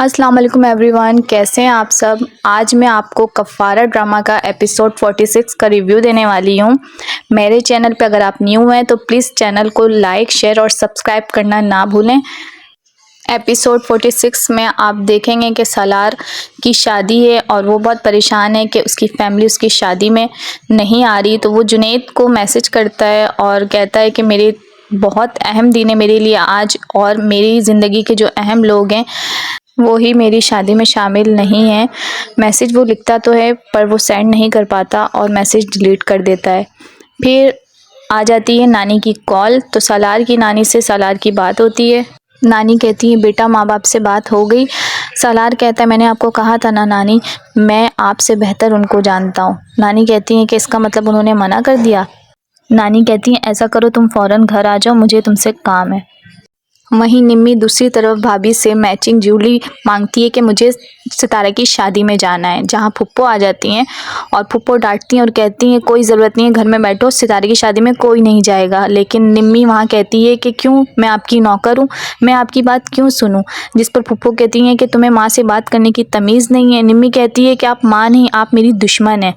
अस्सलाम वालेकुम एवरीवन, कैसे हैं आप सब। आज मैं आपको कफ़ारा ड्रामा का एपिसोड 46 का रिव्यू देने वाली हूँ। मेरे चैनल पे अगर आप न्यू हैं तो प्लीज़ चैनल को लाइक शेयर और सब्सक्राइब करना ना भूलें। एपिसोड 46 में आप देखेंगे कि सालार की शादी है और वो बहुत परेशान है कि उसकी फैमिली उसकी शादी में नहीं आ रही। तो वो जुनैद को मैसेज करता है और कहता है कि मेरे बहुत अहम दिन है मेरे लिए आज, और मेरी ज़िंदगी के जो अहम लोग हैं वो ही मेरी शादी में शामिल नहीं है। मैसेज वो लिखता तो है पर वो सेंड नहीं कर पाता और मैसेज डिलीट कर देता है। फिर आ जाती है नानी की कॉल। तो सालार की नानी से सालार की बात होती है। नानी कहती है बेटा माँ बाप से बात हो गई। सालार कहता है मैंने आपको कहा था ना नानी, मैं आपसे बेहतर उनको जानता हूँ। नानी कहती है कि इसका मतलब उन्होंने मना कर दिया। नानी कहती है ऐसा करो तुम फ़ौरन घर आ जाओ, मुझे तुमसे काम है। वहीं निम्मी दूसरी तरफ भाभी से मैचिंग ज्वेलरी मांगती है कि मुझे सितारा की शादी में जाना है, जहां फुप्पो आ जाती हैं और फुप्पो डांटती हैं और कहती हैं कोई ज़रूरत नहीं है, घर में बैठो, सितारे की शादी में कोई नहीं जाएगा। लेकिन निम्मी वहां कहती है कि क्यों, मैं आपकी नौकर हूँ, मैं आपकी बात क्यों सुनूं। जिस पर फुप्पो कहती हैं कि तुम्हें माँ से बात करने की तमीज़ नहीं है। निम्मी कहती है कि आप माँ नहीं, आप मेरी दुश्मन है,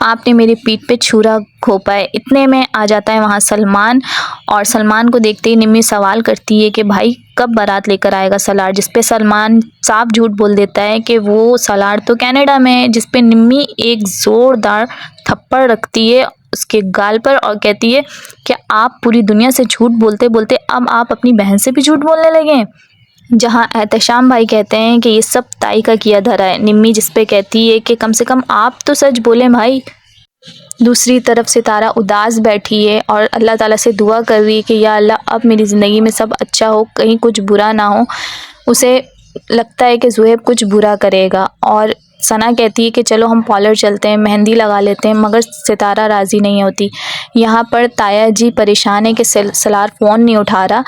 आपने मेरी पीठ पे छुरा घोंपा है। इतने में आ जाता है वहाँ सलमान, और सलमान को देखते ही निम्मी सवाल करती है कि भाई कब बारात लेकर आएगा सालार। जिस पे सलमान साफ झूठ बोल देता है कि वो सालार तो कनाडा में है। जिस पे निम्मी एक ज़ोरदार थप्पड़ रखती है उसके गाल पर और कहती है कि आप पूरी दुनिया से झूठ बोलते बोलते अब आप अपनी बहन से भी झूठ बोलने लगे। जहां एहतशाम भाई कहते हैं कि ये सब ताई का किया धरा है। निम्मी जिस पे कहती है कि कम से कम आप तो सच बोले भाई। दूसरी तरफ सितारा उदास बैठी है और अल्लाह ताला से दुआ कर रही है कि या अल्लाह अब मेरी ज़िंदगी में सब अच्छा हो, कहीं कुछ बुरा ना हो। उसे लगता है कि ज़ुहैब कुछ बुरा करेगा और सना कहती है कि चलो हम पार्लर चलते हैं, मेहंदी लगा लेते हैं, मगर सितारा राज़ी नहीं होती। यहाँ पर ताया जी परेशान है कि सलार फ़ोन नहीं उठा रहा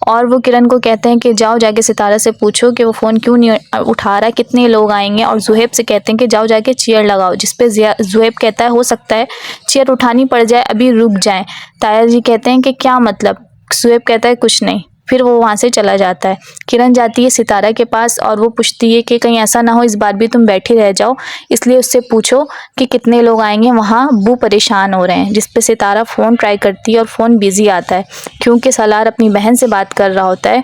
और वो किरण को कहते हैं कि जाओ जाके सितारा से पूछो कि वो फ़ोन क्यों नहीं उठा रहा, कितने लोग आएंगे। और ज़ुहैब से कहते हैं कि जाओ जाके चेयर लगाओ। जिस पे ज़ुहैब कहता है हो सकता है चेयर उठानी पड़ जाए, अभी रुक जाएं। ताया जी कहते हैं कि क्या मतलब। ज़ुहैब कहता है कुछ नहीं, फिर वो वहाँ से चला जाता है। किरण जाती है सितारा के पास और वो पूछती है कि कहीं ऐसा ना हो इस बार भी तुम बैठी रह जाओ, इसलिए उससे पूछो कि कितने लोग आएंगे, वहाँ अब्बू परेशान हो रहे हैं। जिस पे सितारा फ़ोन ट्राई करती है और फ़ोन बिज़ी आता है क्योंकि सालार अपनी बहन से बात कर रहा होता है।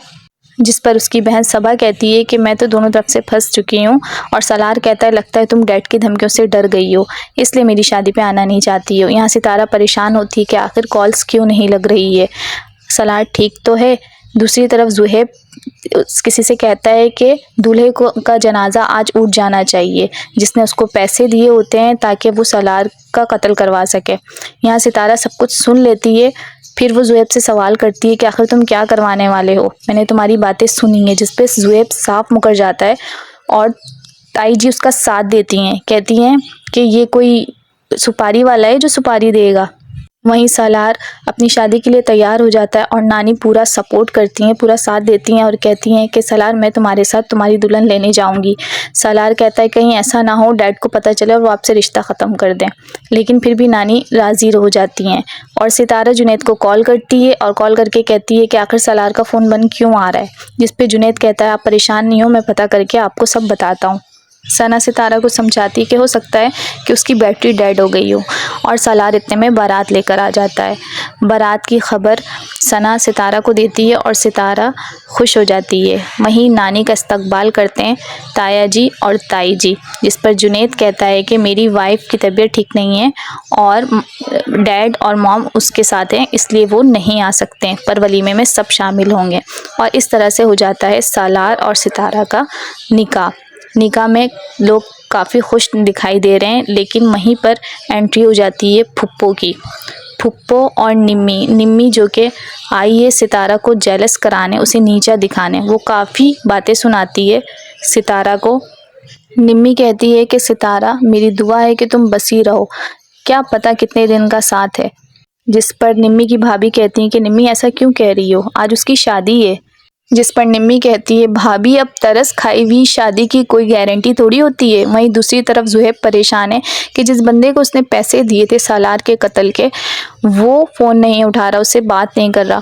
जिस पर उसकी बहन सबा कहती है कि मैं तो दोनों तरफ से फंस चुकी हूँ। और सालार कहता है लगता है तुम डैड की धमकियों से डर गई हो, इसलिए मेरी शादी पे आना नहीं चाहती हो। यहाँ सितारा परेशान होती है कि आखिर कॉल्स क्यों नहीं लग रही है, सालार ठीक तो है। दूसरी तरफ ज़ुहैब किसी से कहता है कि दूल्हे को का जनाजा आज उठ जाना चाहिए, जिसने उसको पैसे दिए होते हैं ताकि वो सालार का कत्ल करवा सके। यहाँ सितारा सब कुछ सुन लेती है। फिर वो ज़ुहैब से सवाल करती है कि आखिर तुम क्या करवाने वाले हो, मैंने तुम्हारी बातें सुनी है। जिस पे ज़ुहैब साफ मुकर जाता है और ताई जी उसका साथ देती हैं, कहती हैं कि ये कोई सुपारी वाला है जो सुपारी देगा। वहीं सालार अपनी शादी के लिए तैयार हो जाता है और नानी पूरा सपोर्ट करती हैं, पूरा साथ देती हैं और कहती हैं कि सालार मैं तुम्हारे साथ तुम्हारी दुल्हन लेने जाऊंगी। सालार कहता है कहीं ऐसा ना हो डैड को पता चले और वो आपसे रिश्ता ख़त्म कर दें, लेकिन फिर भी नानी राज़ी हो जाती हैं। और सितारा जुनैद को कॉल करती है और कॉल करके कहती है कि आखिर सालार का फ़ोन बंद क्यों आ रहा है। जिस पे जुनैद कहता है आप परेशान नहीं हो, मैं पता करके आपको सब बताता हूँ। सना सितारा को समझाती है कि हो सकता है कि उसकी बैटरी डेड हो गई हो। और सालार इतने में बारात लेकर आ जाता है। बारात की खबर सना सितारा को देती है और सितारा खुश हो जाती है। वहीं नानी का इस्तकबाल करते हैं ताया जी और ताई जी। जिस पर जुनैद कहता है कि मेरी वाइफ की तबीयत ठीक नहीं है और डैड और मॉम उसके साथ हैं, इसलिए वो नहीं आ सकते, पर वलीमे में सब शामिल होंगे। और इस तरह से हो जाता है सालार और सितारा का निकाह। निकाह में लोग काफ़ी खुश दिखाई दे रहे हैं, लेकिन वहीं पर एंट्री हो जाती है फुप्पो की। फुप्पो और निम्मी जो कि आई है सितारा को जेलस कराने, उसे नीचा दिखाने। वो काफ़ी बातें सुनाती है सितारा को। निम्मी कहती है कि सितारा मेरी दुआ है कि तुम बसी रहो, क्या पता कितने दिन का साथ है। जिस पर निम्मी की भाभी कहती है कि निम्मी ऐसा क्यों कह रही हो, आज उसकी शादी है। जिस पर निम्मी कहती है भाभी अब तरस खाई हुई शादी की कोई गारंटी थोड़ी होती है। वहीं दूसरी तरफ ज़ुहैब परेशान है कि जिस बंदे को उसने पैसे दिए थे सालार के कत्ल के, वो फ़ोन नहीं उठा रहा, उससे बात नहीं कर रहा।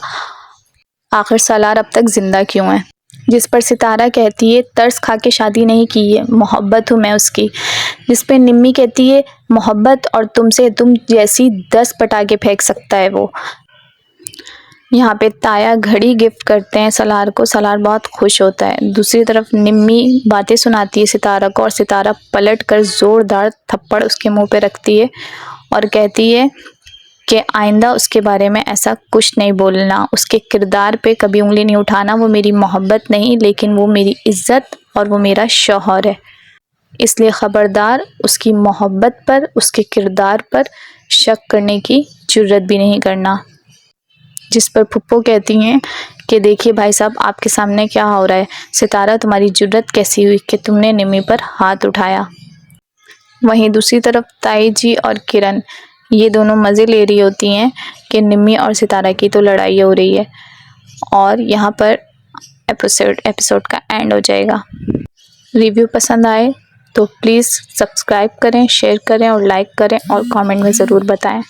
आखिर सालार अब तक ज़िंदा क्यों है। जिस पर सितारा कहती है तरस खा के शादी नहीं की है, मोहब्बत हूँ मैं उसकी। जिस पे निम्मी कहती है मोहब्बत और तुमसे तुम जैसी 10 पटाखे फेंक सकता है वो। यहाँ पे ताया घड़ी गिफ्ट करते हैं सलार को, सलार बहुत खुश होता है। दूसरी तरफ निम्मी बातें सुनाती है सितारा को और सितारा पलट कर ज़ोरदार थप्पड़ उसके मुंह पे रखती है और कहती है कि आइंदा उसके बारे में ऐसा कुछ नहीं बोलना, उसके किरदार पे कभी उंगली नहीं उठाना। वो मेरी मोहब्बत नहीं लेकिन वो मेरी इज़्ज़त और वो मेरा शौहर है, इसलिए ख़बरदार उसकी मोहब्बत पर, उसके किरदार पर शक करने की जुर्रत भी नहीं करना। जिस पर फुप्पो कहती हैं कि देखिए भाई साहब आपके सामने क्या हो रहा है, सितारा तुम्हारी जुर्रत कैसी हुई कि तुमने निम्मी पर हाथ उठाया। वहीं दूसरी तरफ ताई जी और किरण ये दोनों मज़े ले रही होती हैं कि निम्मी और सितारा की तो लड़ाई हो रही है और यहाँ पर एपिसोड का एंड हो जाएगा। रिव्यू पसंद आए तो प्लीज़ सब्सक्राइब करें, शेयर करें और लाइक करें और कमेंट में ज़रूर बताएं।